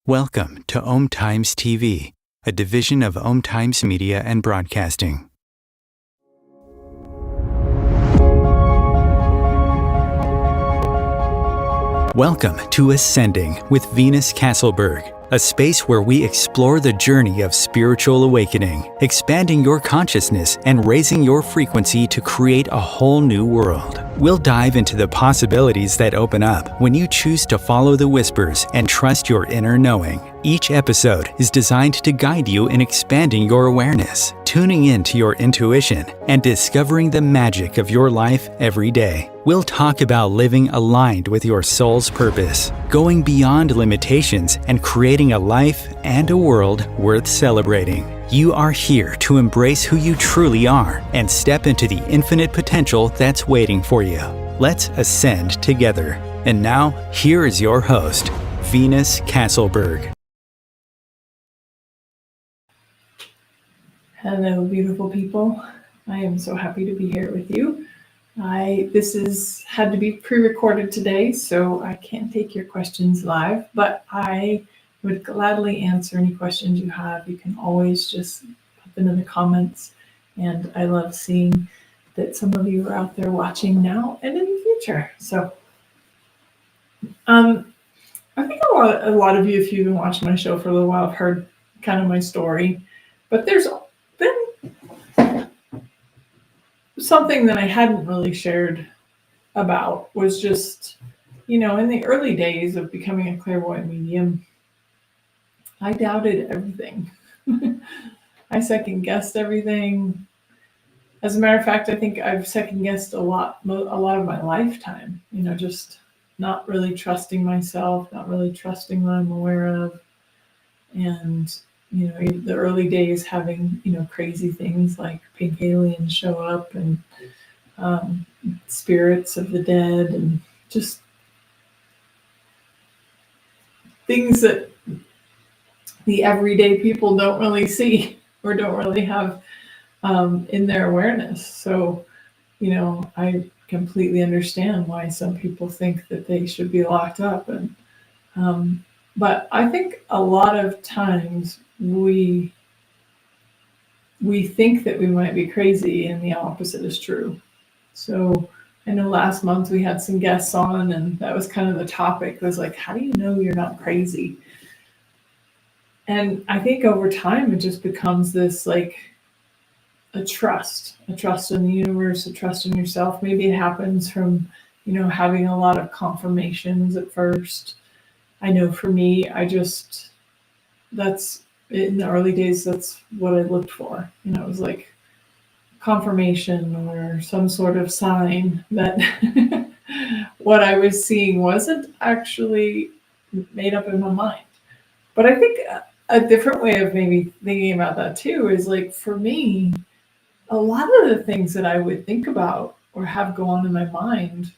Welcome to Om Times TV, a division of Om Times Media and Broadcasting. Welcome to Ascending with Venus Kasselberg, a space where we explore the journey of spiritual awakening, expanding your consciousness and raising your frequency to create a whole new world. We'll dive into the possibilities that open up when you choose to follow the whispers and trust your inner knowing. Each episode is designed to guide you in expanding your awareness, tuning into your intuition, and discovering the magic of your life every day. We'll talk about living aligned with your soul's purpose, going beyond limitations, and creating a life and a world worth celebrating. You are here to embrace who you truly are and step into the infinite potential that's waiting for you. Let's ascend together. And now, here is your host, Venus Kasselberg. Hello, beautiful people. I am so happy to be here with you. This had to be pre-recorded today, so I can't take your questions live, but I would gladly answer any questions you have. You can always just put them in the comments, and I love seeing that some of you are out there watching now and in the future. So I think a lot of you, if you've been watching my show for a little while, have heard kind of my story, but there's been something that I hadn't really shared about was just, in the early days of becoming a clairvoyant medium, I doubted everything. I second guessed everything. As a matter of fact, I think I've second guessed a lot of my lifetime, just not really trusting myself, not really trusting what I'm aware of. And the early days having, crazy things like pink aliens show up and spirits of the dead and just things that the everyday people don't really see or don't really have in their awareness. So, I completely understand why some people think that they should be locked up. But I think a lot of times we think that we might be crazy and the opposite is true. So I know last month we had some guests on and that was kind of the topic. It was like, how do you know you're not crazy? And I think over time it just becomes this like a trust in the universe, a trust in yourself. Maybe it happens from, having a lot of confirmations at first. I know for me, that's in the early days, that's what I looked for. It was like confirmation or some sort of sign that what I was seeing wasn't actually made up in my mind. But I think a different way of maybe thinking about that too is like, for me, a lot of the things that I would think about or have go on in my mind,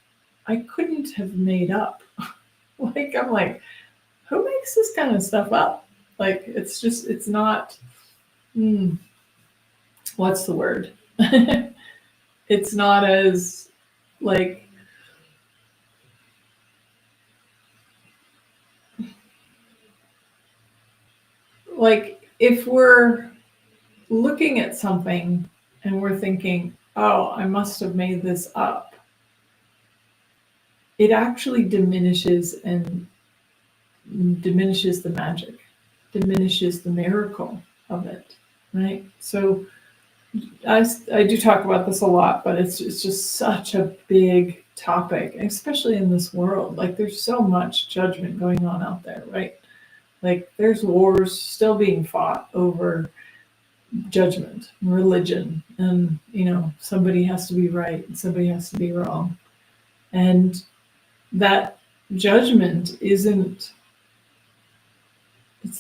I couldn't have made up. I'm like, who makes this kind of stuff up? Like, it's not, what's the word? It's not as like if we're looking at something and we're thinking, oh, I must have made this up, it actually diminishes the magic, diminishes the miracle of it, right? So I do talk about this a lot, but it's just such a big topic, especially in this world. Like, there's so much judgment going on out there, right? Like, there's wars still being fought over judgment, religion, and somebody has to be right and somebody has to be wrong. And that judgment it's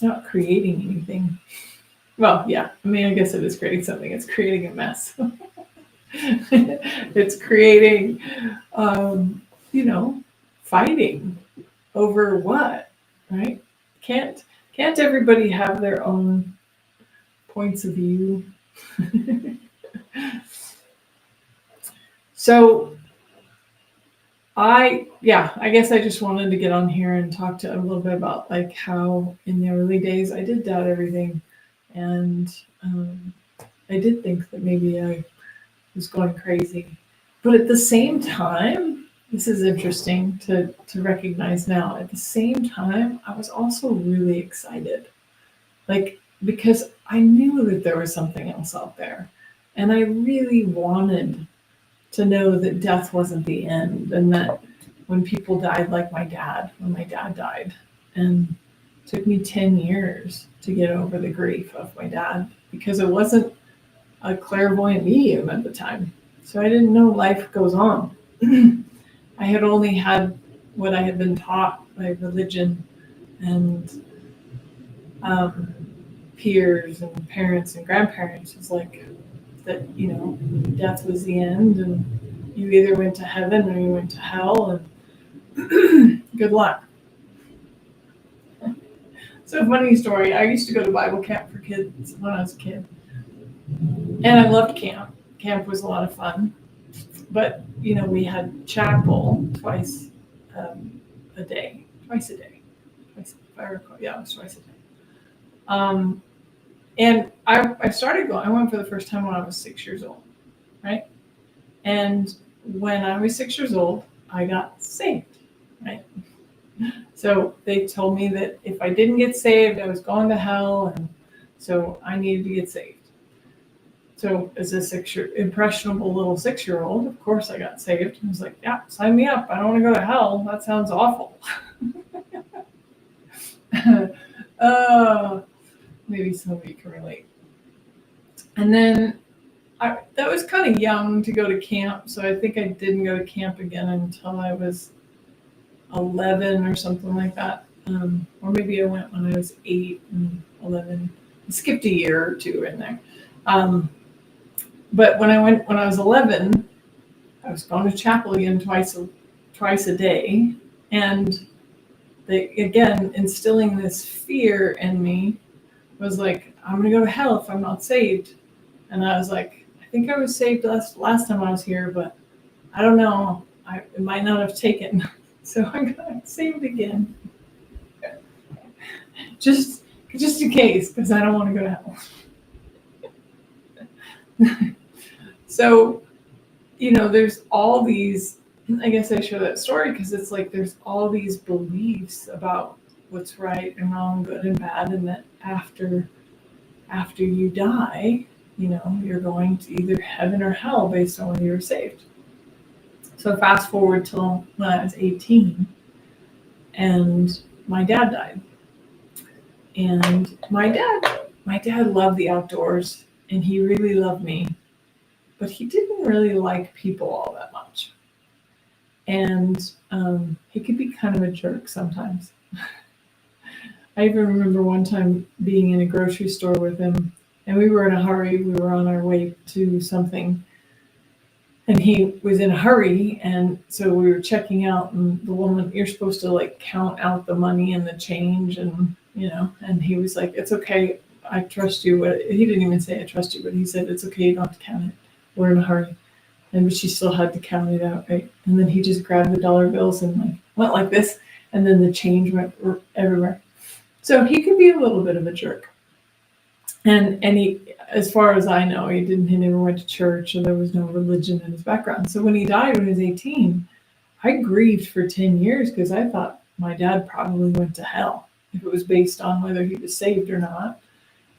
not creating anything. Well, yeah, I guess it is creating something. It's creating a mess. It's creating, fighting over what, right? Can't everybody have their own points of view? So I guess I just wanted to get on here and talk to a little bit about like how in the early days I did doubt everything, and I did think that maybe I was going crazy, but at the same time, this is interesting to recognize now. At the same time, I was also really excited, like because I knew that there was something else out there, and I really wanted to know that death wasn't the end, and that when people died, like when my dad died, and it took me 10 years to get over the grief of my dad because it wasn't a clairvoyant medium at the time. So I didn't know life goes on. I had only had what I had been taught by religion and peers and parents and grandparents. It's like that, death was the end, and you either went to heaven or you went to hell, and good luck. So, funny story, I used to go to Bible camp for kids when I was a kid, and I loved camp. Camp was a lot of fun, but we had chapel twice a day, twice, if I recall. Yeah, it was twice a day. And I started going. I went for the first time when I was 6 years old, right? And when I was 6 years old, I got saved, right? So they told me that if I didn't get saved, I was going to hell, and so I needed to get saved. So as a impressionable little 6-year-old, of course I got saved. I was like, yeah, sign me up. I don't want to go to hell. That sounds awful. Maybe some of you can relate. And then that was kind of young to go to camp, so I think I didn't go to camp again until I was 11 or something like that. Or maybe I went when I was 8 and 11. I skipped a year or two in there. But when I was 11, I was going to chapel again twice a day, and they again instilling this fear in me was like, I'm gonna go to hell if I'm not saved. And I was like, I think I was saved last time I was here, but I don't know. It might not have taken. So I got saved again. Just in case, because I don't want to go to hell. So, there's all these, I guess I share that story because it's like there's all these beliefs about what's right and wrong, good and bad, and that after you die, you're going to either heaven or hell based on whether you're saved. So fast forward till when I was 18, and my dad died. And my dad loved the outdoors, and he really loved me, but he didn't really like people all that much. And he could be kind of a jerk sometimes. I even remember one time being in a grocery store with him, and we were in a hurry. We were on our way to something, and he was in a hurry, and so we were checking out, and the woman, you're supposed to like count out the money and the change, and and he was like, it's okay, I trust you. He didn't even say I trust you, but he said, it's okay, you don't have to count it. We're in a hurry. But she still had to count it out, right? And then he just grabbed the dollar bills and like went like this, and then the change went everywhere. So he could be a little bit of a jerk. And he, as far as I know, he never went to church, or there was no religion in his background. So when he died when he was 18, I grieved for 10 years because I thought my dad probably went to hell if it was based on whether he was saved or not.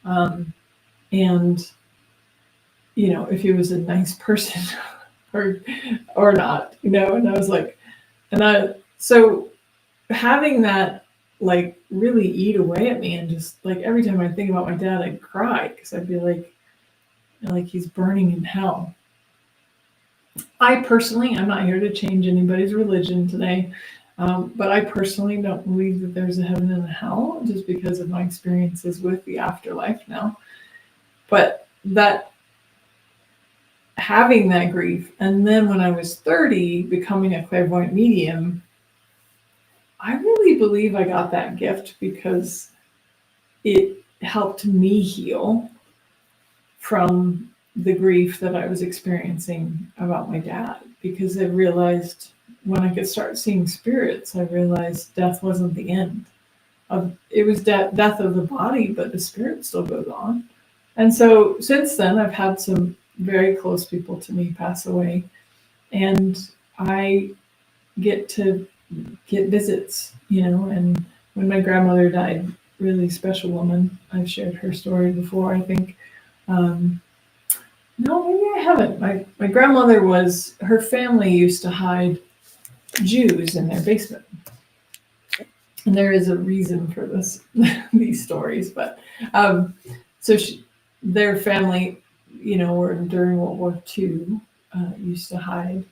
And if he was a nice person or not, and I was like, so having that like really eat away at me, and just like every time I think about my dad, I'd cry because I'd be like he's burning in hell. I personally, I'm not here to change anybody's religion today, but I personally don't believe that there's a heaven and a hell, just because of my experiences with the afterlife now. But that having that grief, and then when I was 30, becoming a clairvoyant medium, I really believe I got that gift because it helped me heal from the grief that I was experiencing about my dad, because I realized when I could start seeing spirits, I realized death wasn't the end. It was death of the body, but the spirit still goes on. And so since then, I've had some very close people to me pass away, and I get to get visits, and when my grandmother died, really special woman. I've shared her story before, I think. No, maybe I haven't. My grandmother her family used to hide Jews in their basement. And there is a reason for this, these stories, but so their family, were during World War II, used to hide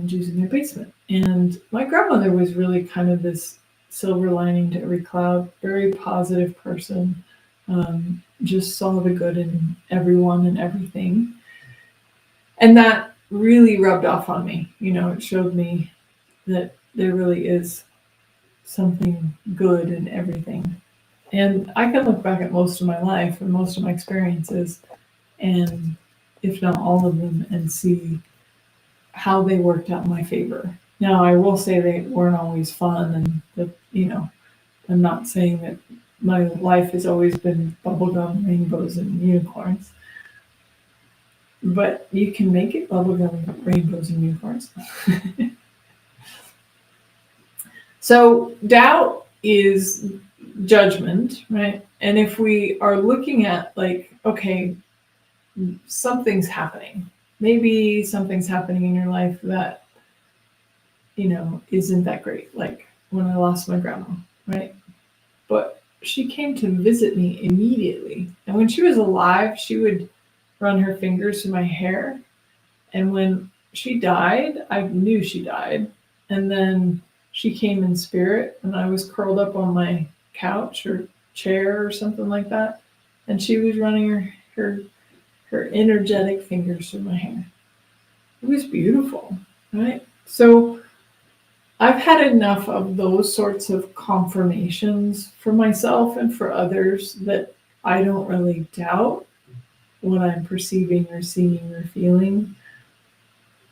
Jews in their basement. And my grandmother was really kind of this silver lining to every cloud, very positive person, just saw the good in everyone and everything. And that really rubbed off on me. It showed me that there really is something good in everything. And I can look back at most of my life and most of my experiences, and if not all of them, and see how they worked out in my favor. Now, I will say they weren't always fun, and that, I'm not saying that my life has always been bubblegum, rainbows, and unicorns. But you can make it bubblegum, rainbows, and unicorns. So doubt is judgment, right? And if we are looking at okay, something's happening. Maybe something's happening in your life that, isn't that great. Like when I lost my grandma, right? But she came to visit me immediately. And when she was alive, she would run her fingers through my hair. And when she died, I knew she died. And then she came in spirit, and I was curled up on my couch or chair or something like that. And she was running her energetic fingers through my hair. It was beautiful, right? So I've had enough of those sorts of confirmations for myself and for others that I don't really doubt what I'm perceiving or seeing or feeling.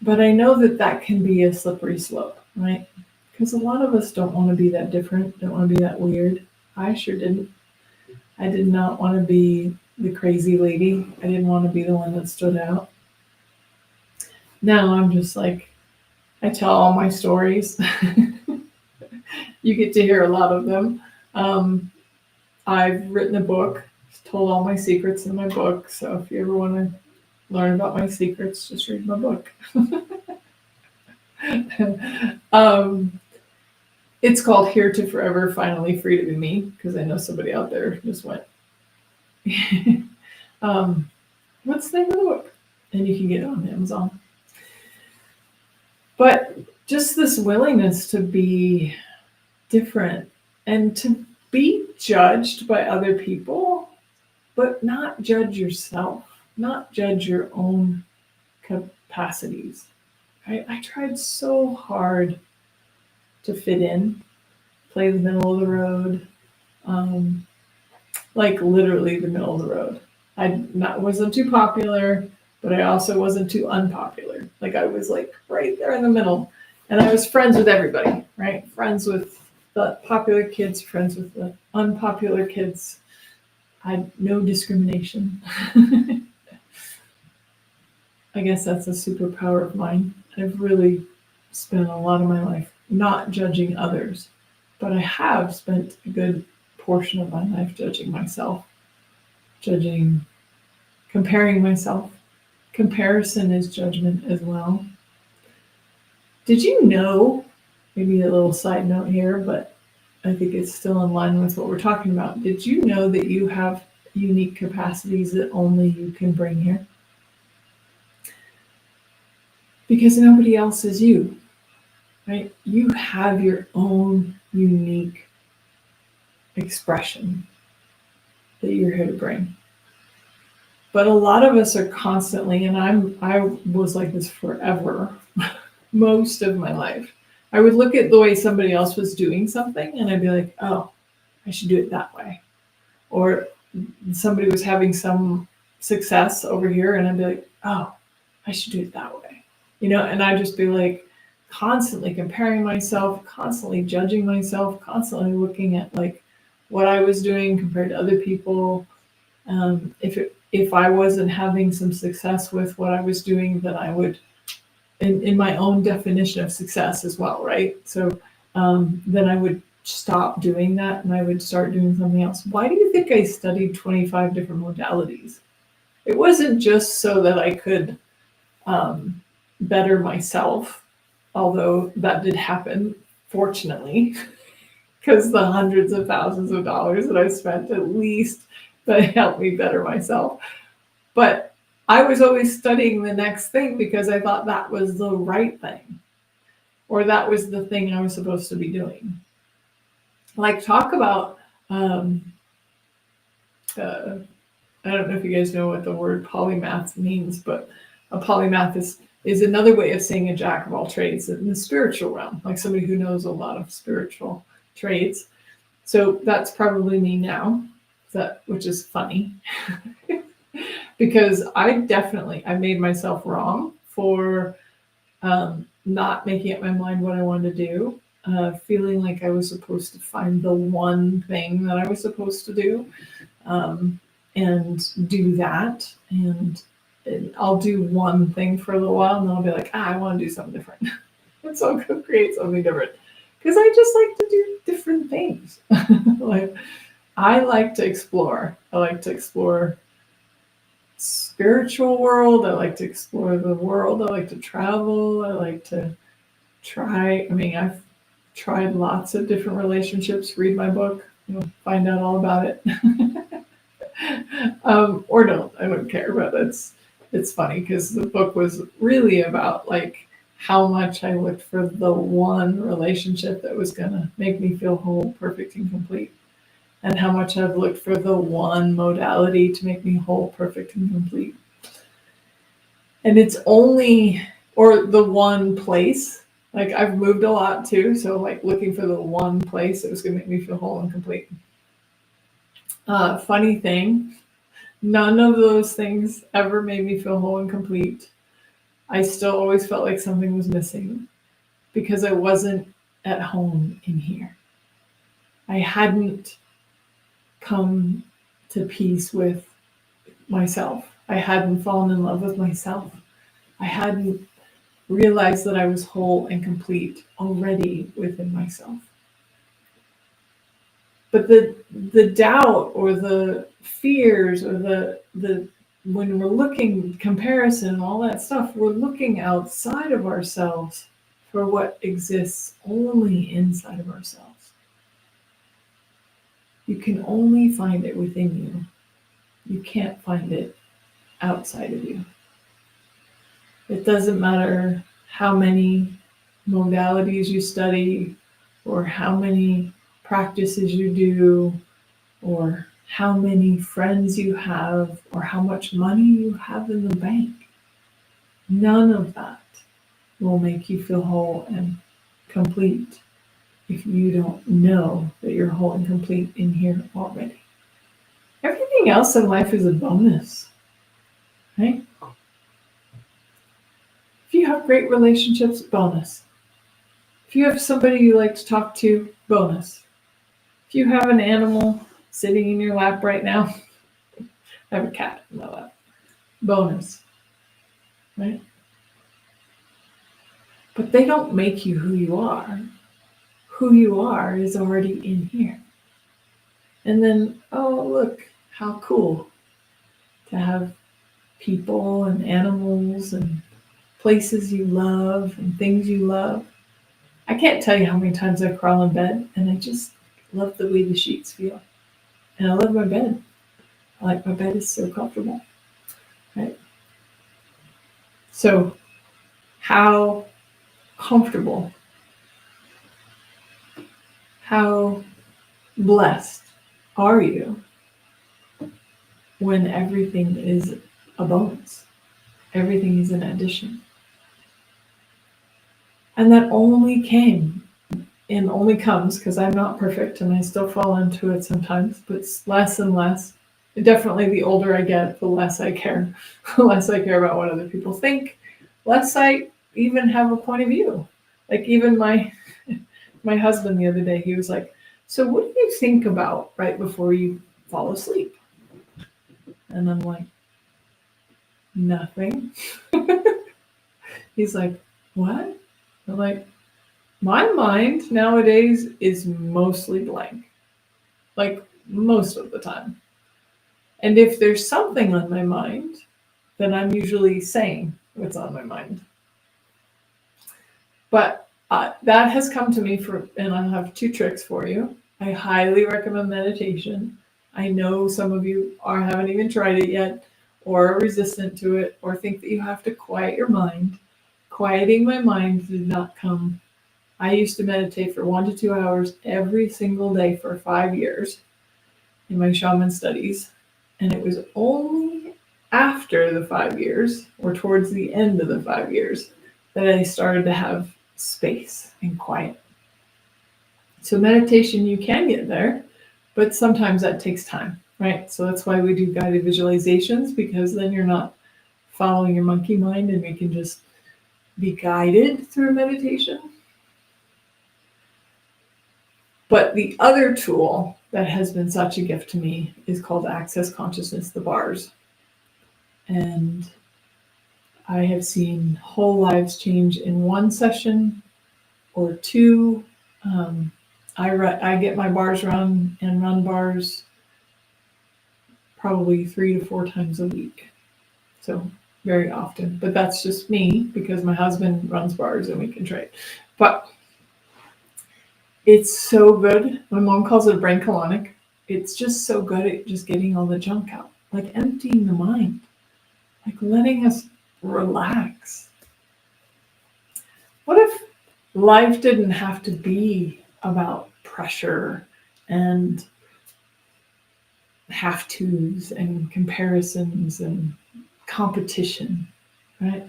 But I know that can be a slippery slope, right? Because a lot of us don't want to be that different, don't want to be that weird. I sure didn't. I did not want to be the crazy lady. I didn't want to be the one that stood out. Now I'm just like, I tell all my stories. You get to hear a lot of them. I've written a book, told all my secrets in my book. So if you ever want to learn about my secrets, just read my book. It's called Here to Forever, Finally Free to Be Me, because I know somebody out there just went, what's the name of the book? And you can get it on Amazon. But just this willingness to be different and to be judged by other people, but not judge yourself, not judge your own capacities. Right? I tried so hard to fit in, play the middle of the road, like literally the middle of the road. Wasn't too popular, but I also wasn't too unpopular. Like I was like right there in the middle, and I was friends with everybody, right? Friends with the popular kids, friends with the unpopular kids. I had no discrimination. I guess that's a superpower of mine. I've really spent a lot of my life not judging others, but I have spent a good portion of my life judging myself, comparing myself. Comparison is judgment as well. Did you know, maybe a little side note here, but I think it's still in line with what we're talking about. Did you know that you have unique capacities that only you can bring here? Because nobody else is you, right? You have your own unique expression that you're here to bring. But a lot of us are constantly, and I was like this forever, most of my life. I would look at the way somebody else was doing something and I'd be like, oh, I should do it that way. Or somebody was having some success over here and I'd be like, oh, I should do it that way. And I'd just be like constantly comparing myself, constantly judging myself, constantly looking at like what I was doing compared to other people. If I wasn't having some success with what I was doing, then I would, in my own definition of success as well, right? So then I would stop doing that and I would start doing something else. Why do you think I studied 25 different modalities? It wasn't just so that I could better myself, although that did happen, fortunately, because the hundreds of thousands of dollars that I spent at least that helped me better myself. But I was always studying the next thing because I thought that was the right thing, or that was the thing I was supposed to be doing. Like, talk about, I don't know if you guys know what the word polymath means, but a polymath is another way of saying a jack of all trades in the spiritual realm, like somebody who knows a lot of spiritual trades. So that's probably me now, which is funny. Because I made myself wrong for not making up my mind what I wanted to do, feeling like I was supposed to find the one thing that I was supposed to do, and do that. And I'll do one thing for a little while, and then I'll be like, I want to do something different. And so I'll go create something different. Because I just like to do different things. Like, I like to explore. I like to explore spiritual world. I like to explore the world. I like to travel. I like to try. I've tried lots of different relationships. Read my book, find out all about it. Or don't. I don't care. But it's funny because the book was really about like how much I looked for the one relationship that was gonna make me feel whole, perfect, and complete. And how much I've looked for the one modality to make me whole, perfect, and complete. And it's only, or the one place, like I've moved a lot too. So like looking for the one place that was going to make me feel whole and complete. Funny thing, none of those things ever made me feel whole and complete. I still always felt like something was missing because I wasn't at home in here. I hadn't come to peace with myself. I hadn't fallen in love with myself. I hadn't realized that I was whole and complete already within myself. But the doubt or the fears or the when we're looking comparison and all that stuff, we're looking outside of ourselves for what exists only inside of ourselves. You can only find it within you. You can't find it outside of you. It doesn't matter how many modalities you study or how many practices you do or how many friends you have or how much money you have in the bank. None of that will make you feel whole and complete if you don't know that you're whole and complete in here already. Everything else in life is a bonus, right? If you have great relationships, bonus. If you have somebody you like to talk to, bonus. If you have an animal sitting in your lap right now, I have a cat in my lap, bonus, right? But they don't make you who you are. Who you are is already in here. And then, oh, look, how cool to have people and animals and places you love and things you love. I can't tell you how many times I crawl in bed and I just love the way the sheets feel. And I love my bed. My bed is so comfortable, right? So how comfortable, how blessed are you when everything is a bonus? Everything is an addition. And that only came and only comes because I'm not perfect and I still fall into it sometimes, but it's less and less. Definitely the older I get, the less I care. The less I care about what other people think, less I even have a point of view. Like even my husband the other day, he was like, so what do you think about right before you fall asleep? And I'm like, nothing. He's like, what? I'm like, my mind nowadays is mostly blank, like most of the time. And if there's something on my mind, then I'm usually saying what's on my mind. But that has come to me and I have 2 tricks for you. I highly recommend meditation. I know some of you haven't even tried it yet, or are resistant to it, or think that you have to quiet your mind. Quieting my mind did not come. I used to meditate for 1 to 2 hours every single day for 5 years in my shaman studies. And it was only after the 5 years, or towards the end of the 5 years, that I started to have space and quiet. So meditation, you can get there, but sometimes that takes time, right? So that's why we do guided visualizations, because then you're not following your monkey mind and we can just be guided through meditation. But the other tool that has been such a gift to me is called Access Consciousness, the bars. And I have seen whole lives change in 1 session or 2. I get my bars run and run bars probably 3 to 4 times a week. So very often, but that's just me because my husband runs bars and we can trade. But it's so good. My mom calls it a brain colonic. It's just so good at just getting all the junk out, like emptying the mind, like letting us relax. What if life didn't have to be about pressure and have-tos and comparisons and competition, right?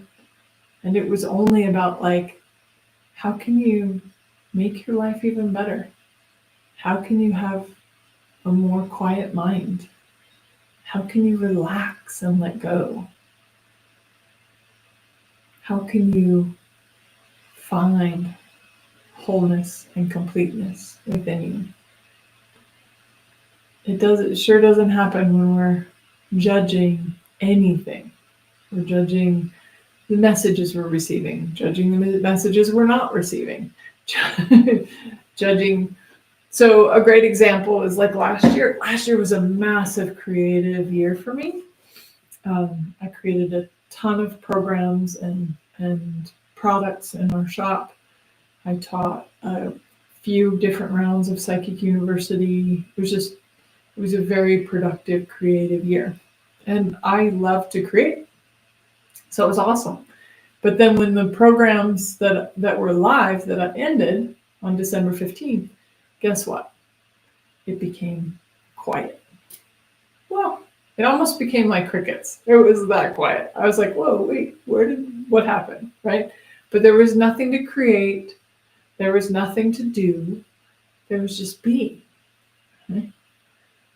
And it was only about like, how can you make your life even better? How can you have a more quiet mind? How can you relax and let go? How can you find wholeness and completeness within you? It sure doesn't happen when we're judging anything. We're judging the messages we're receiving, judging the messages we're not receiving, judging. So a great example is like last year. Last year was a massive creative year for me. I created a ton of programs and products in our shop. I taught a few different rounds of Psychic University. It was a very productive, creative year. And I love to create. So it was awesome. But then when the programs that were live that ended on December 15th, guess what? It became quiet. Well, it almost became like crickets. It was that quiet. I was like, whoa, wait, what happened, right? But there was nothing to create. There was nothing to do. There was just being. Right?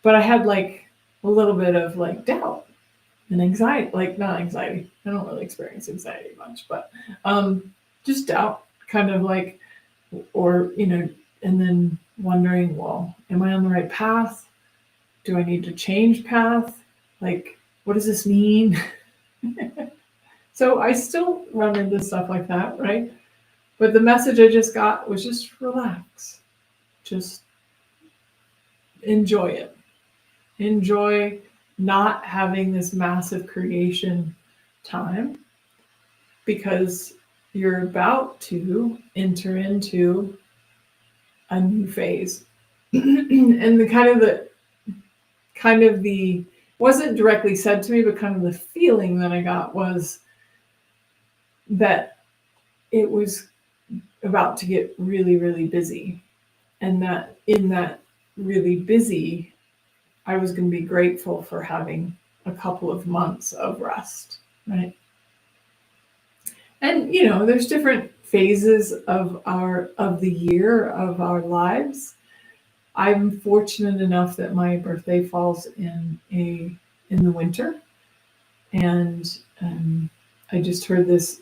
But I had like a little bit of like doubt and anxiety, like not anxiety. I don't really experience anxiety much, but just doubt, kind of like, or, and then wondering, well, am I on the right path? Do I need to change path? Like, what does this mean? So I still run into stuff like that, right? But the message I just got was just relax. Just enjoy it. Enjoy not having this massive creation time, because you're about to enter into a new phase. And the wasn't directly said to me, but kind of the feeling that I got was that it was about to get really, really busy. And that in that really busy, I was going to be grateful for having a couple of months of rest, right? And, there's different phases of the year of our lives. I'm fortunate enough that my birthday falls in the winter. And I just heard this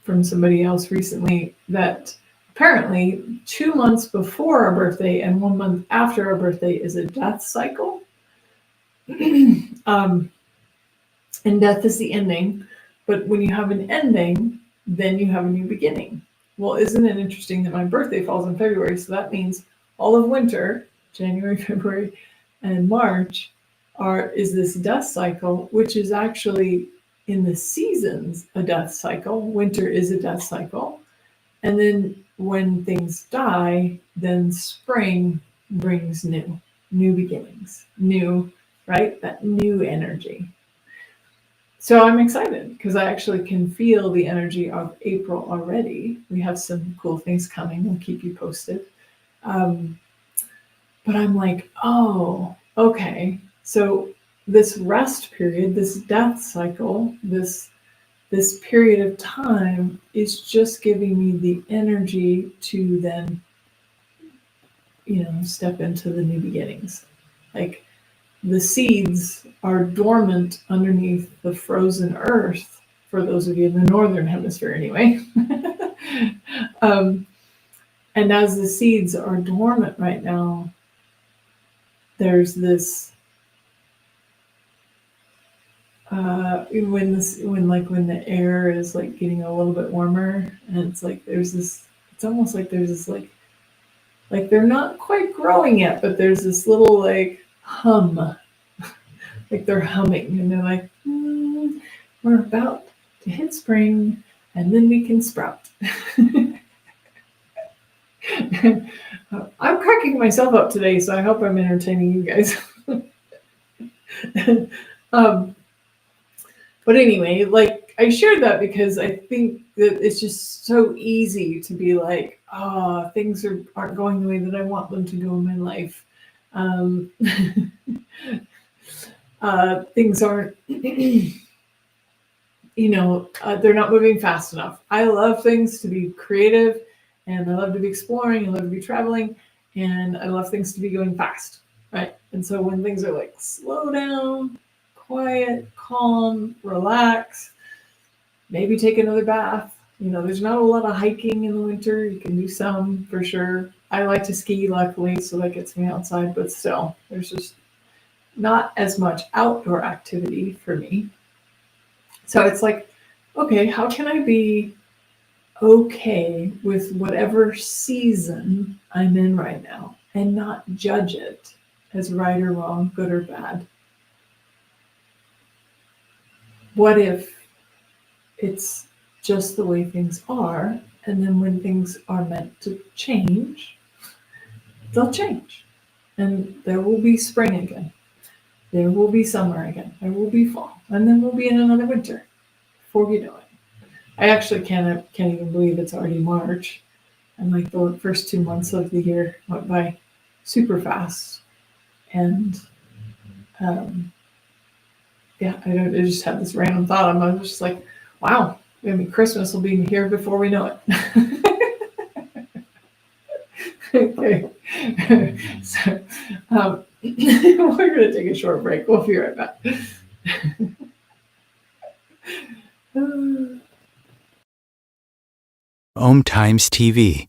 from somebody else recently that apparently 2 months before our birthday and 1 month after our birthday is a death cycle. And death is the ending. But when you have an ending, then you have a new beginning. Well, isn't it interesting that my birthday falls in February? So that means all of winter, January, February, and March, is this death cycle, which is actually in the seasons a death cycle. Winter is a death cycle. And then when things die, then spring brings new beginnings, new, right? That new energy. So I'm excited because I actually can feel the energy of April already. We have some cool things coming. We'll keep you posted. But I'm like, oh, okay. So this rest period, this death cycle, this period of time is just giving me the energy to then, step into the new beginnings. Like the seeds are dormant underneath the frozen earth, for those of you in the northern hemisphere anyway. And as the seeds are dormant right now, there's this when the air is like getting a little bit warmer, and it's like it's almost like there's this like they're not quite growing yet, but there's this little like hum, like they're humming, and they're like, we're about to hit spring, and then we can sprout. I'm cracking myself up today, so I hope I'm entertaining you guys. But anyway, like I shared that because I think that it's just so easy to be like, things aren't going the way that I want them to go in my life. Things aren't, they're not moving fast enough. I love things to be creative, and I love to be exploring, I love to be traveling, and I love things to be going fast, right? And so when things are like slow down, quiet, calm, relax, maybe take another bath. There's not a lot of hiking in the winter. You can do some for sure. I like to ski, luckily, so that gets me outside, but still, there's just not as much outdoor activity for me. So it's like, okay, how can I be okay with whatever season I'm in right now and not judge it as right or wrong, good or bad? What if it's just the way things are, and then when things are meant to change, they'll change, and there will be spring again, there will be summer again, there will be fall, and then we'll be in another winter before we know it. I actually can't even believe it's already March, and like the first 2 months of the year went by super fast, and I just had this random thought. I was just like, wow, Christmas will be here before we know it. Okay. So we're going to take a short break. We'll be right back. Om Times TV.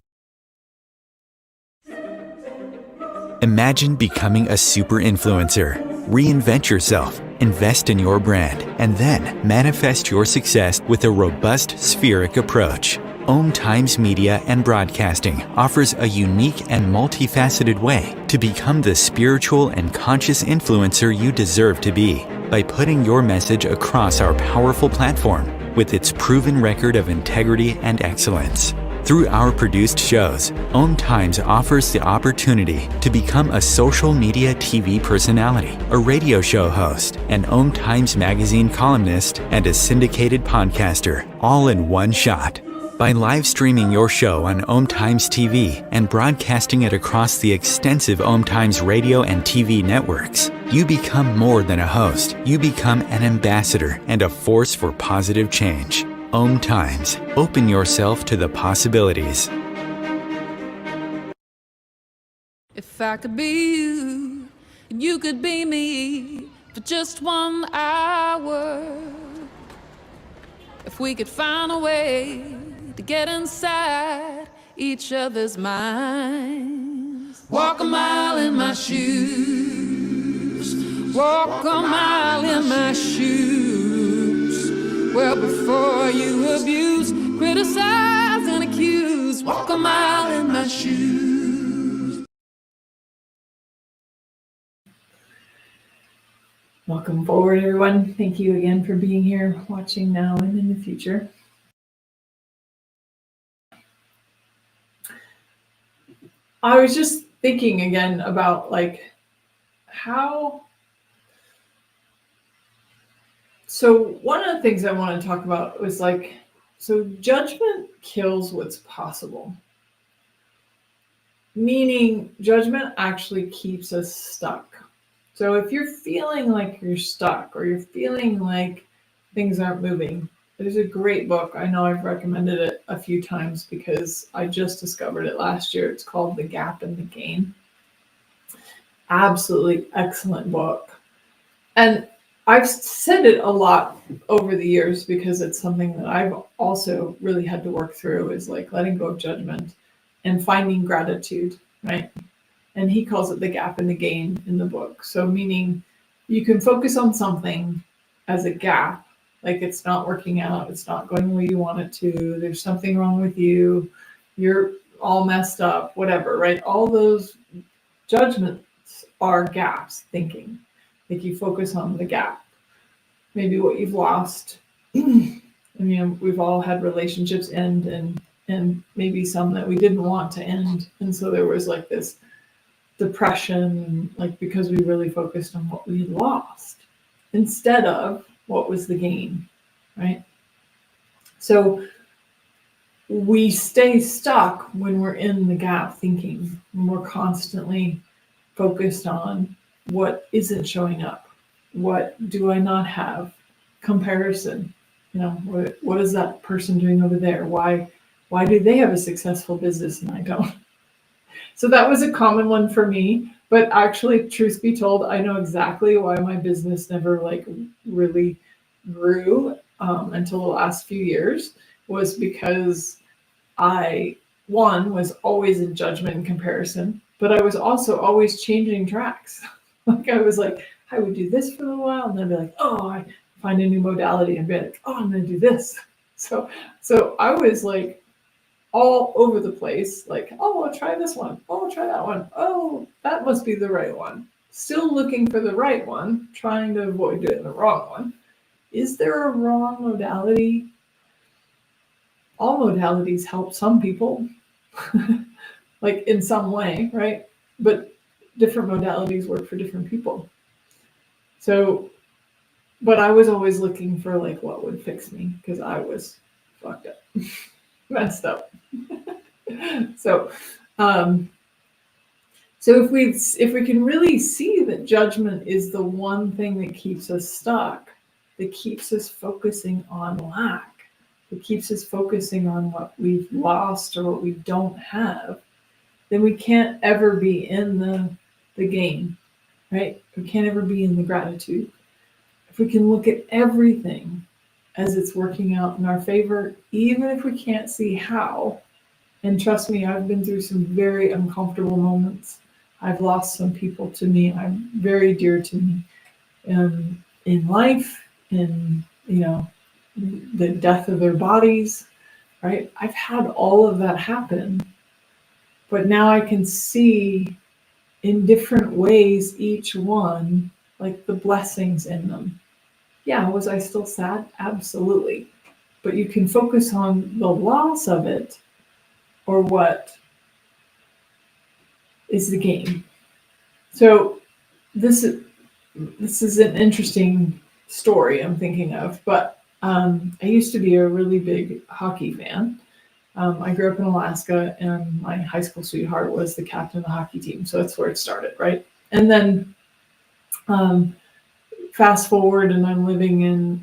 Imagine becoming a super influencer. Reinvent yourself, invest in your brand, and then manifest your success with a robust spheric approach. Om Times Media and Broadcasting offers a unique and multifaceted way to become the spiritual and conscious influencer you deserve to be by putting your message across our powerful platform with its proven record of integrity and excellence. Through our produced shows, Om Times offers the opportunity to become a social media TV personality, a radio show host, an Om Times magazine columnist, and a syndicated podcaster, all in one shot. By live streaming your show on Om Times TV and broadcasting it across the extensive Om Times radio and TV networks, you become more than a host. You become an ambassador and a force for positive change. Om Times. Open yourself to the possibilities. If I could be you, and you could be me for just 1 hour. If we could find a way to get inside each other's minds. Walk a mile in my shoes. Walk a mile in my shoes. Well, before you abuse, criticize, and accuse, walk a mile in my shoes. Welcome forward, everyone. Thank you again for being here, watching now and in the future. I was just thinking again about like how. So one of the things I want to talk about was like, so judgment kills what's possible. Meaning judgment actually keeps us stuck. So if you're feeling like you're stuck or you're feeling like things aren't moving, there's a great book. I know I've recommended it a few times because I just discovered it last year. It's called The Gap and the Gain. Absolutely excellent book. And I've said it a lot over the years because it's something that I've also really had to work through, is like letting go of judgment and finding gratitude, right? And he calls it the gap and the gain in the book. So meaning you can focus on something as a gap, like it's not working out, it's not going the way you want it to, there's something wrong with you, you're all messed up, whatever, right? All those judgments are gaps thinking. Like you focus on the gap, maybe what you've lost. I mean, we've all had relationships end and maybe some that we didn't want to end. And so there was like this depression, like because we really focused on what we lost instead of what was the gain, right? So we stay stuck when we're in the gap thinking, when we're constantly focused on what isn't showing up. What do I not have? Comparison. You know, what is that person doing over there? Why do they have a successful business and I don't? So that was a common one for me. But actually, truth be told, I know exactly why my business never like really grew until the last few years, was because I, one, was always in judgment and comparison, but I was also always changing tracks. Like I was like, I would do this for a little while and then be like, oh, I find a new modality and be like, oh, I'm going to do this. So I was like all over the place, like, oh, I'll try this one. Oh, I'll try that one. Oh, that must be the right one. Still looking for the right one, trying to avoid doing the wrong one. Is there a wrong modality? All modalities help some people, like in some way, right? But different modalities work for different people. So, but I was always looking for like what would fix me because I was fucked up, messed up. So if we can really see that judgment is the one thing that keeps us stuck, that keeps us focusing on lack, that keeps us focusing on what we've lost or what we don't have, then we can't ever be in the gain, right? We can't ever be in the gratitude. If we can look at everything as it's working out in our favor, even if we can't see how, and trust me, I've been through some very uncomfortable moments. I've lost some people to me. I'm very dear to me in life, in, you know, the death of their bodies, right? I've had all of that happen, but now I can see in different ways, each one, like the blessings in them. Yeah, was I still sad? Absolutely. But you can focus on the loss of it or what is the gain. So this is an interesting story I'm thinking of, but I used to be a really big hockey fan. I grew up in Alaska and my high school sweetheart was the captain of the hockey team. So that's where it started, right? And then fast forward and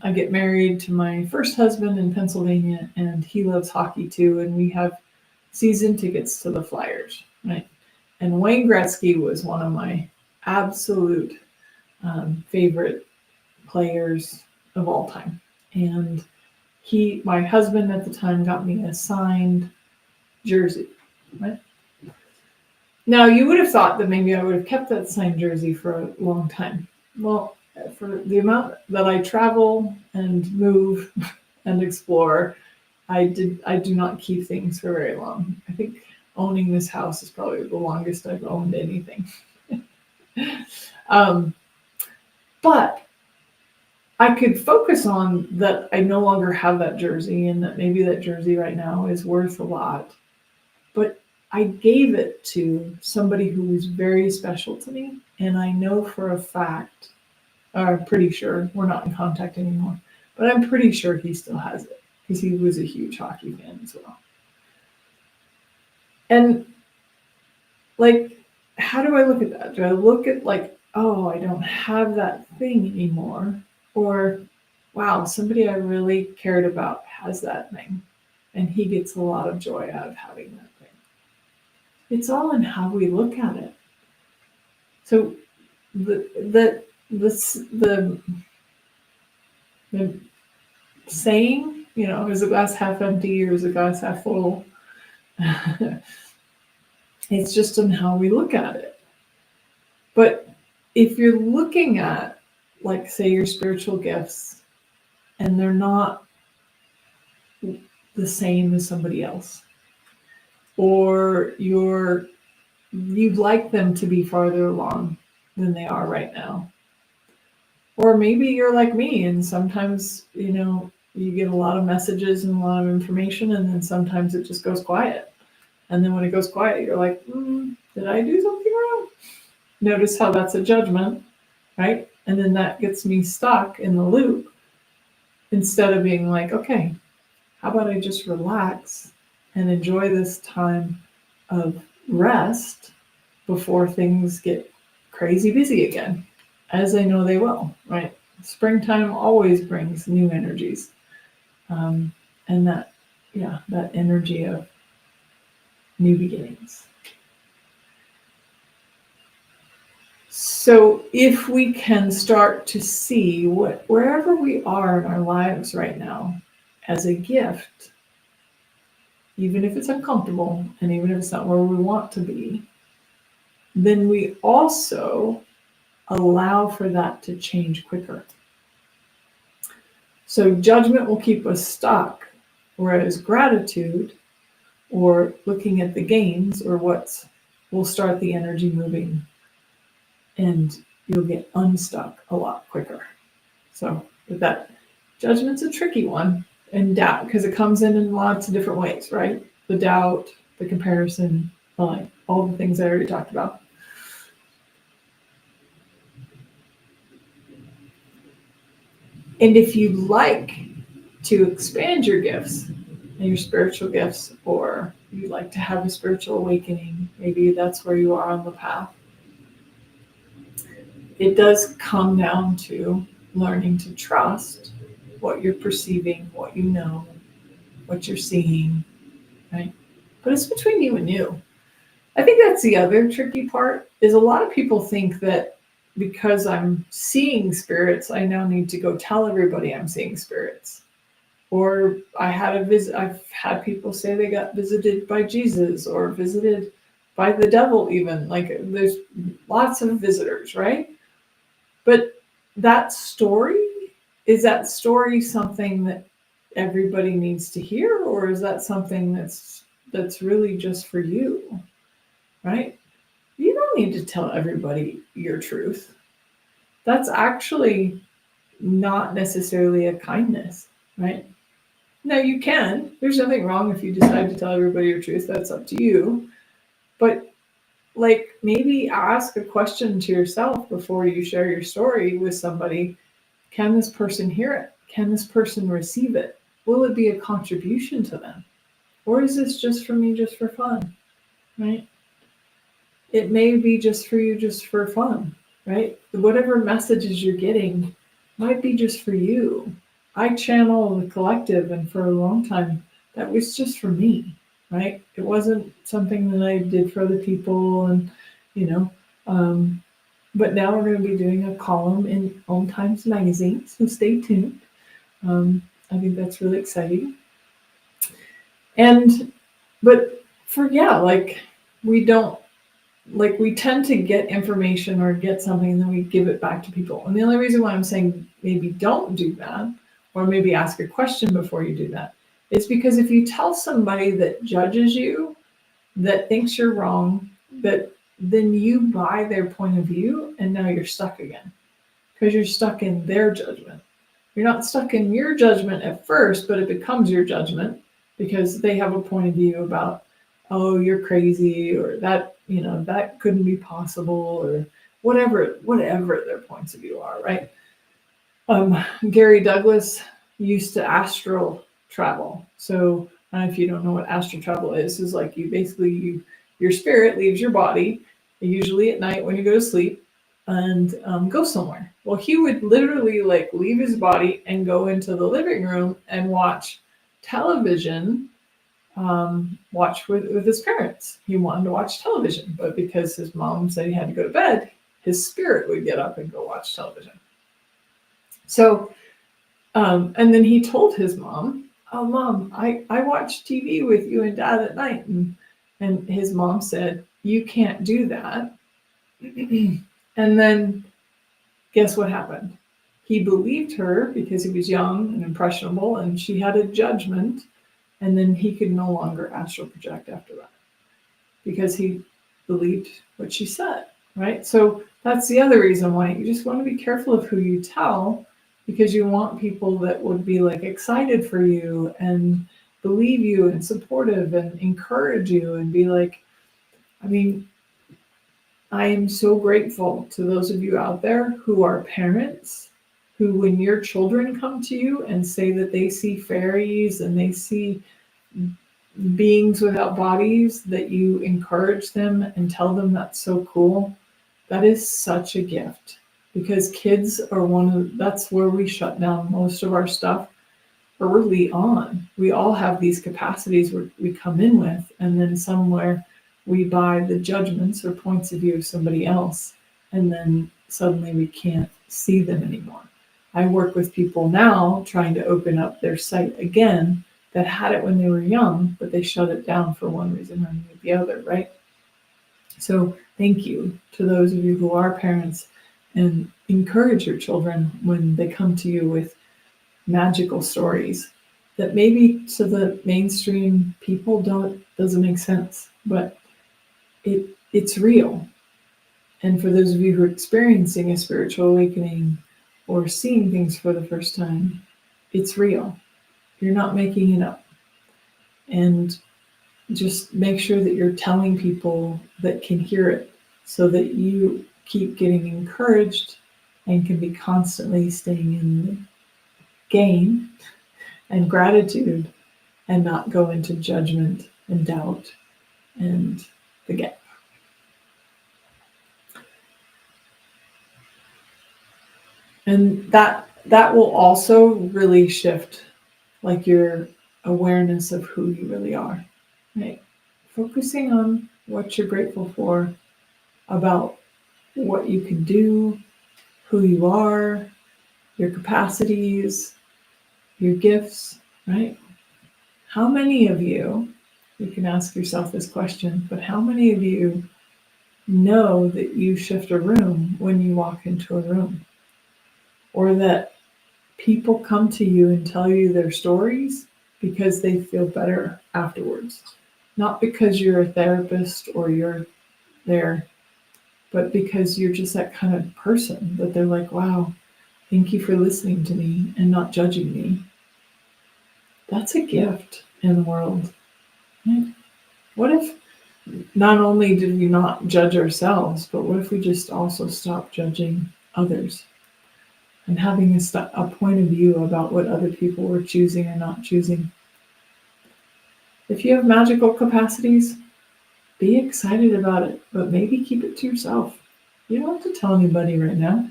I get married to my first husband in Pennsylvania and he loves hockey too. And we have season tickets to the Flyers, right? And Wayne Gretzky was one of my absolute favorite players of all time. And my husband at the time got me a signed jersey, right? Now, you would have thought that maybe I would have kept that signed jersey for a long time. Well, for the amount that I travel and move and explore, I do not keep things for very long. I think owning this house is probably the longest I've owned anything. But I could focus on that I no longer have that jersey, and that maybe that jersey right now is worth a lot. But I gave it to somebody who was very special to me, and I know for a fact, or I'm pretty sure, we're not in contact anymore, but I'm pretty sure he still has it because he was a huge hockey fan as well. And like, how do I look at that? Do I look at like, oh, I don't have that thing anymore? Or, wow, somebody I really cared about has that thing, and he gets a lot of joy out of having that thing. It's all in how we look at it. So the saying, is the glass half empty or is the glass half full? It's just on how we look at it. But if you're looking at, like, say, your spiritual gifts, and they're not the same as somebody else, or you'd like them to be farther along than they are right now, or maybe you're like me, and sometimes you get a lot of messages and a lot of information, and then sometimes it just goes quiet, and then when it goes quiet, you're like, did I do something wrong? Notice how that's a judgment, right? And then that gets me stuck in the loop, instead of being like, okay, how about I just relax and enjoy this time of rest before things get crazy busy again, as I know they will, right? Springtime always brings new energies. And that energy of new beginnings. So if we can start to see wherever we are in our lives right now as a gift, even if it's uncomfortable and even if it's not where we want to be, then we also allow for that to change quicker. So judgment will keep us stuck, whereas gratitude, or looking at the gains, or will start the energy moving, and you'll get unstuck a lot quicker. So with that, judgment's a tricky one, and doubt, because it comes in lots of different ways, right? The doubt, the comparison, like all the things I already talked about. And if you'd like to expand your gifts and your spiritual gifts, or you'd like to have a spiritual awakening, maybe that's where you are on the path. It does come down to learning to trust what you're perceiving, what you know, what you're seeing, right? But it's between you and you. I think that's the other tricky part, is a lot of people think that because I'm seeing spirits, I now need to go tell everybody I'm seeing spirits. Or I've had people say they got visited by Jesus, or visited by the devil even. Like, there's lots of visitors, right? But is that story something that everybody needs to hear, or is that something that's really just for you, right? You don't need to tell everybody your truth. That's actually not necessarily a kindness, right? Now, you can. There's nothing wrong if you decide to tell everybody your truth. That's up to you. But like, maybe ask a question to yourself before you share your story with somebody. Can this person hear it? Can this person receive it? Will it be a contribution to them? Or is this just for me, just for fun, right? It may be just for you, just for fun, right? Whatever messages you're getting might be just for you. I channel the collective, and for a long time, that was just for me, right? It wasn't something that I did for other people, and, but now we're going to be doing a column in Old Times Magazine, so stay tuned. I think that's really exciting. But we don't, like, we tend to get information or get something and then we give it back to people. And the only reason why I'm saying maybe don't do that, or maybe ask a question before you do that, is because if you tell somebody that judges you, that thinks you're wrong, that then you buy their point of view and now you're stuck again because you're stuck in their judgment. You're not stuck in your judgment at first, but it becomes your judgment because they have a point of view about, oh, you're crazy, or that, that couldn't be possible, or whatever their points of view are, right? Gary Douglas used to astral travel. So if you don't know what astral travel is like your spirit leaves your body, usually at night when you go to sleep, and go somewhere. Well, he would literally leave his body and go into the living room and watch television, watch with his parents. He wanted to watch television, but because his mom said he had to go to bed, his spirit would get up and go watch television. So, and then he told his mom, "Oh, Mom, I watch TV with you and Dad at night." And his mom said, "You can't do that." And then guess what happened? He believed her because he was young and impressionable, and she had a judgment. And then he could no longer astral project after that because he believed what she said, right? So that's the other reason why you just want to be careful of who you tell, because you want people that would be excited for you and believe you and supportive and encourage you and be I am so grateful to those of you out there who are parents, who, when your children come to you and say that they see fairies and they see beings without bodies, that you encourage them and tell them that's so cool. That is such a gift, because kids are that's where we shut down most of our stuff early on. We all have these capacities we come in with, and then somewhere we buy the judgments or points of view of somebody else, and then suddenly we can't see them anymore. I work with people now trying to open up their sight again that had it when they were young, but they shut it down for one reason or the other, right? So thank you to those of you who are parents, and encourage your children when they come to you with magical stories that maybe to the mainstream people doesn't make sense, but it's real. And for those of you who are experiencing a spiritual awakening or seeing things for the first time, it's real. You're not making it up. And just make sure that you're telling people that can hear it, so that you keep getting encouraged and can be constantly staying in the game and gratitude, and not go into judgment and doubt and the gap. And that will also really shift your awareness of who you really are, right? Focusing on what you're grateful for, about what you can do, who you are, your capacities, your gifts, right? How many of you can ask yourself this question, but how many of you know that you shift a room when you walk into a room? Or that people come to you and tell you their stories because they feel better afterwards. Not because you're a therapist or you're there, but because you're just that kind of person that they're like, wow, thank you for listening to me and not judging me. That's a gift in the world. Right? What if not only did we not judge ourselves, but what if we just also stopped judging others? And having a point of view about what other people were choosing or not choosing. If you have magical capacities, be excited about it, but maybe keep it to yourself. You don't have to tell anybody right now.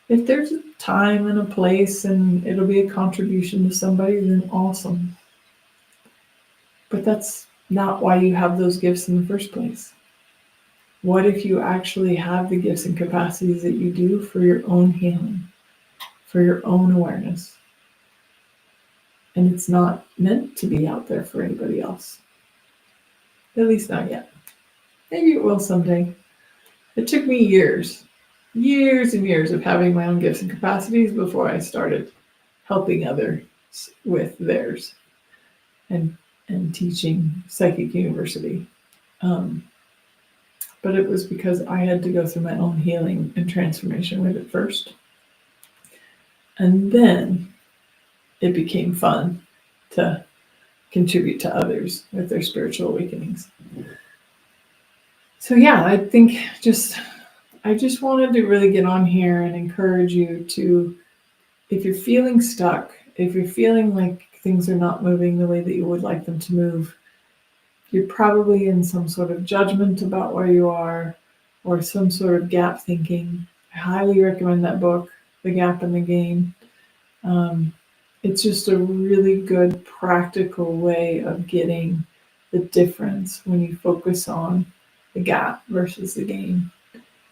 If there's a time and a place and it'll be a contribution to somebody, then awesome. But that's not why you have those gifts in the first place. What if you actually have the gifts and capacities that you do for your own healing, for your own awareness? And it's not meant to be out there for anybody else. At least not yet. Maybe it will someday. It took me years and years of having my own gifts and capacities before I started helping others with theirs and teaching Psychic University. But it was because I had to go through my own healing and transformation with it first. And then it became fun to contribute to others with their spiritual awakenings. So yeah, I think I just wanted to really get on here and encourage you to, if you're feeling stuck, if you're feeling like things are not moving the way that you would like them to move, you're probably in some sort of judgment about where you are or some sort of gap thinking. I highly recommend that book, The Gap in the Game. It's just a really good practical way of getting the difference when you focus on the gap versus the game.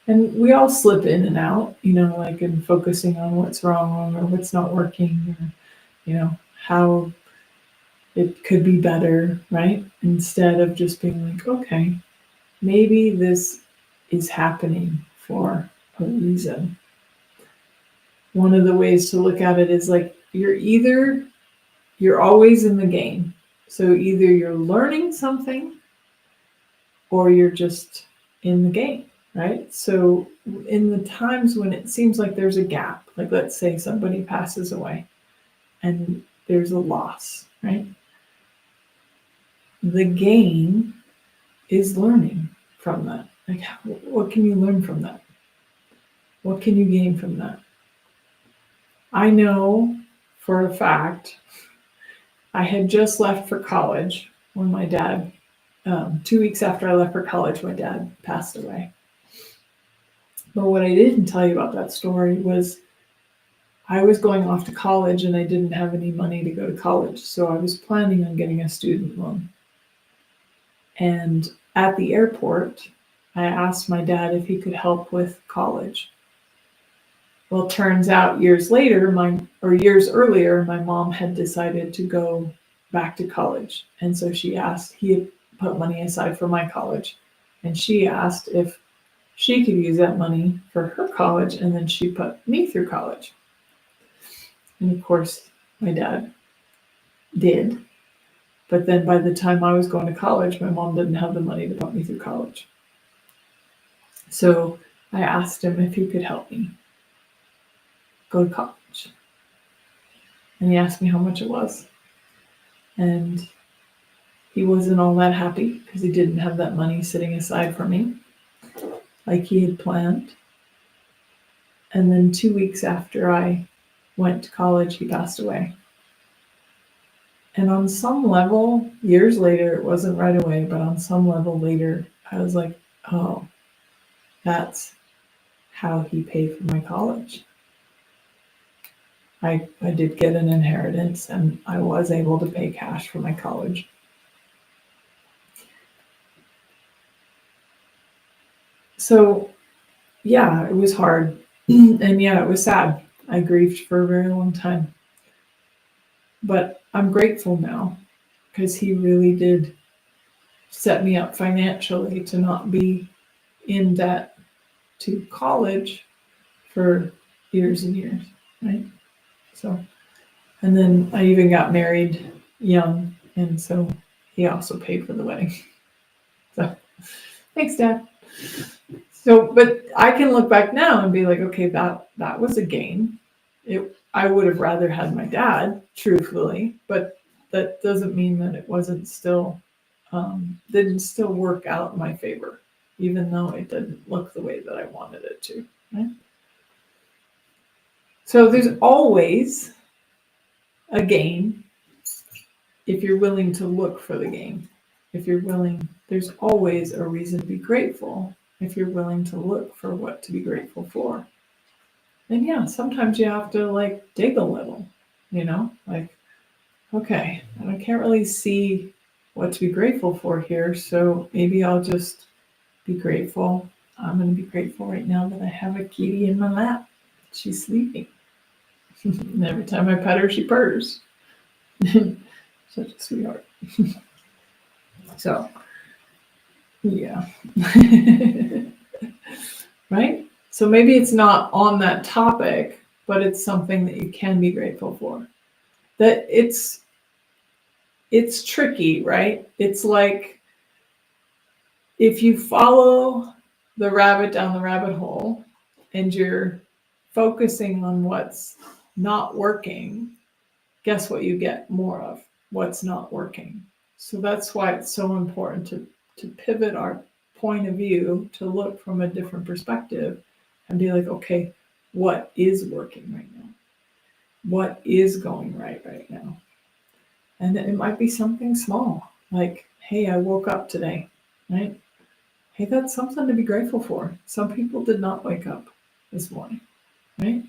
And we all slip in and out, like in focusing on what's wrong or what's not working, or, how it could be better, right? Instead of just being like, okay, maybe this is happening for a reason. One of the ways to look at it is like, you're always in the game. So either you're learning something or you're just in the game, right? So in the times when it seems like there's a gap, like let's say somebody passes away and there's a loss, right? The game is learning from that. Like, what can you learn from that? What can you gain from that? I know for a fact, I had just left for college when my dad, 2 weeks after I left for college, my dad passed away. But what I didn't tell you about that story was I was going off to college and I didn't have any money to go to college. So I was planning on getting a student loan. And at the airport, I asked my dad if he could help with college. Well, it turns out years earlier, my mom had decided to go back to college. And so he had put money aside for my college. And she asked if she could use that money for her college, and then she put me through college. And of course, my dad did. But then by the time I was going to college, my mom didn't have the money to put me through college. So I asked him if he could help me go to college. And he asked me how much it was. And he wasn't all that happy because he didn't have that money sitting aside for me like he had planned. And then 2 weeks after I went to college, he passed away. And on some level, years later, it wasn't right away, but on some level later, I was like, oh, that's how he paid for my college. I did get an inheritance and I was able to pay cash for my college. So, yeah, it was hard. And yeah, it was sad. I grieved for a very long time. But I'm grateful now because he really did set me up financially to not be in debt to college for years and years, right? So, and then I even got married young, and so he also paid for the wedding. So, thanks, Dad. So, but I can look back now and be like, okay, that was a gain. I would have rather had my dad, truthfully, but that doesn't mean that it wasn't still, didn't still work out in my favor, even though it didn't look the way that I wanted it to, right? So there's always a gain if you're willing to look for the gain. There's always a reason to be grateful if you're willing to look for what to be grateful for. And yeah, sometimes you have to dig a little, okay, I can't really see what to be grateful for here. So maybe I'll just be grateful. I'm going to be grateful right now that I have a kitty in my lap. She's sleeping. And every time I pet her, she purrs. Such a sweetheart. So, yeah. Right? So maybe it's not on that topic, but it's something that you can be grateful for. That it's tricky, right? It's like if you follow the rabbit down the rabbit hole and you're focusing on what's not working, guess what you get more of? What's not working. So that's why it's so important to pivot our point of view, to look from a different perspective and be like, okay, what is working right now? What is going right now? And it might be something small, like, hey, I woke up today, right? Hey, that's something to be grateful for. Some people did not wake up this morning, right?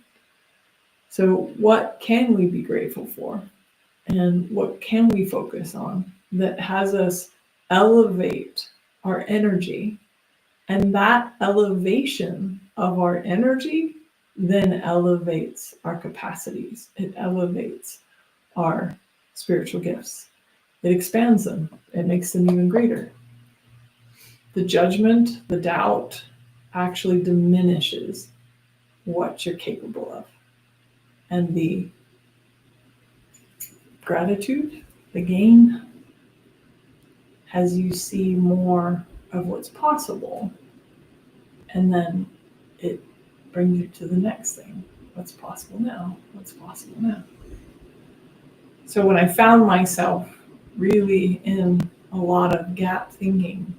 So what can we be grateful for? And what can we focus on that has us elevate our energy? And that elevation of our energy then elevates our capacities. It elevates our spiritual gifts. It expands them. It makes them even greater. The judgment, the doubt actually diminishes what you're capable of. And the gratitude, the gain, as you see more of what's possible, and then it brings you to the next thing. What's possible now? What's possible now? So when I found myself really in a lot of gap thinking,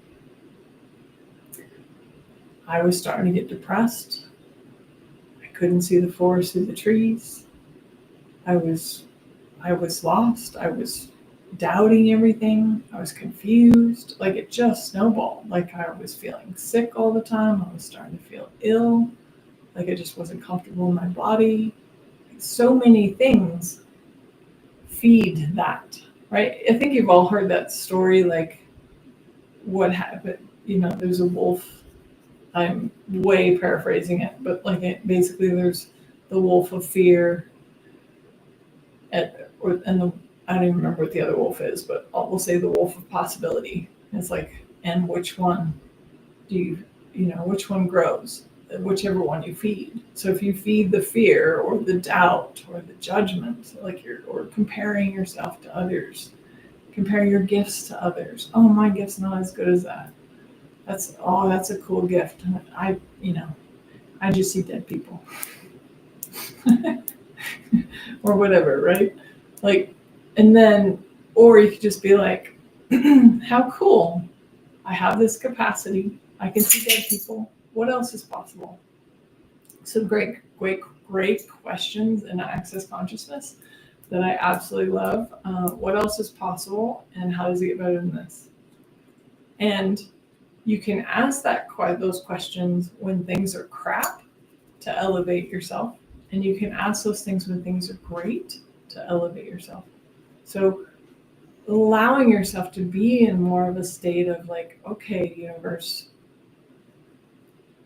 I was starting to get depressed. I couldn't see the forest through the trees. I was lost. I was doubting everything. I was confused. Like it just snowballed. Like I was feeling sick all the time. I was starting to feel ill. Like I just wasn't comfortable in my body. So many things feed that, right? I think you've all heard that story, like what happened, there's a wolf. I'm way paraphrasing it, but basically there's the wolf of fear, I don't even remember what the other wolf is, but we'll say the wolf of possibility. It's like, and which one do which one grows? Whichever one you feed. So if you feed the fear or the doubt or the judgment, or comparing yourself to others, comparing your gifts to others. Oh, my gift's not as good as that. That's a cool gift. I just see dead people. Or whatever, right? And then, or you could just be like, how cool. I have this capacity. I can see dead people. What else is possible? So great questions in Access Consciousness that I absolutely love. What else is possible, and how does it get better than this? And you can ask those questions when things are crap to elevate yourself, and you can ask those things when things are great to elevate yourself. So allowing yourself to be in more of a state of okay, universe,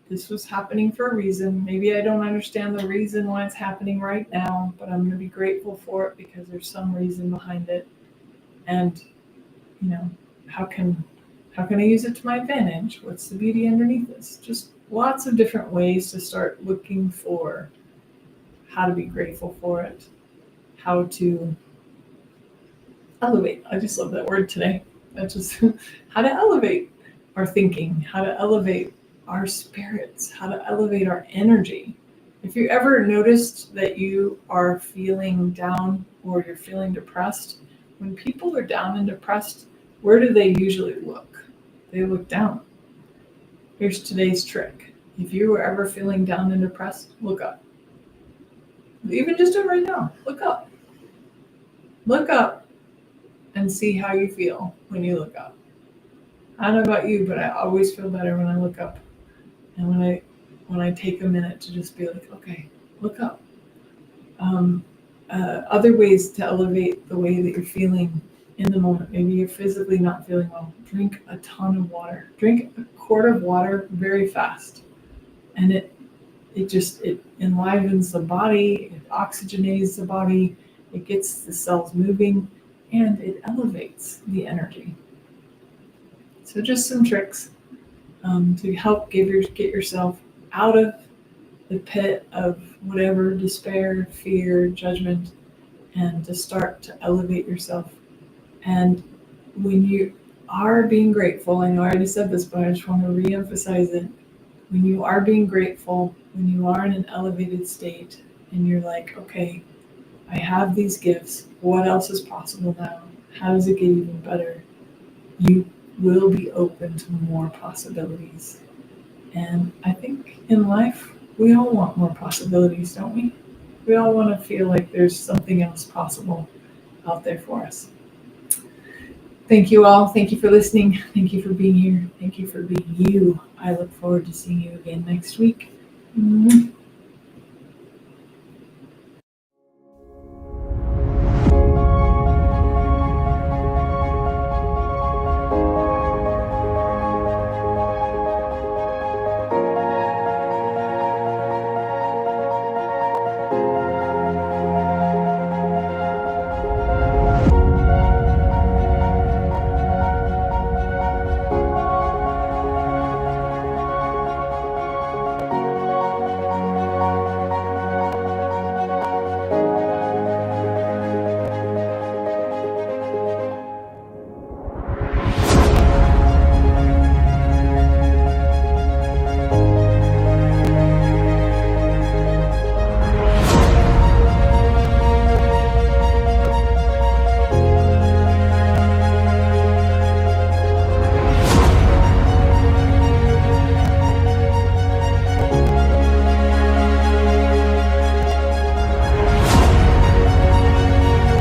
this was happening for a reason. Maybe I don't understand the reason why it's happening right now, but I'm going to be grateful for it because there's some reason behind it. And, how can I use it to my advantage? What's the beauty underneath this? Just lots of different ways to start looking for how to be grateful for it, how to elevate. I just love that word today. That's just how to elevate our thinking, how to elevate our spirits, how to elevate our energy. If you ever noticed that you are feeling down or you're feeling depressed, when people are down and depressed, where do they usually look? They look down. Here's today's trick. If you were ever feeling down and depressed, look up. Even just do it right now. Look up. Look up and see how you feel when you look up. I don't know about you, but I always feel better when I look up. And when I take a minute to just be like, okay, look up. Other ways to elevate the way that you're feeling in the moment. Maybe you're physically not feeling well. Drink a ton of water. Drink a quart of water very fast. And it enlivens the body, it oxygenates the body, it gets the cells moving, and it elevates the energy. So just some tricks to help get yourself out of the pit of whatever despair, fear, judgment, and to start to elevate yourself. And when you are being grateful, I know I already said this, but I just want to re-emphasize it. When you are being grateful, when you are in an elevated state, and you're like, okay, I have these gifts. What else is possible now? How does it get even better? You will be open to more possibilities. And I think in life, we all want more possibilities, don't we? We all want to feel like there's something else possible out there for us. Thank you all. Thank you for listening. Thank you for being here. Thank you for being you. I look forward to seeing you again next week.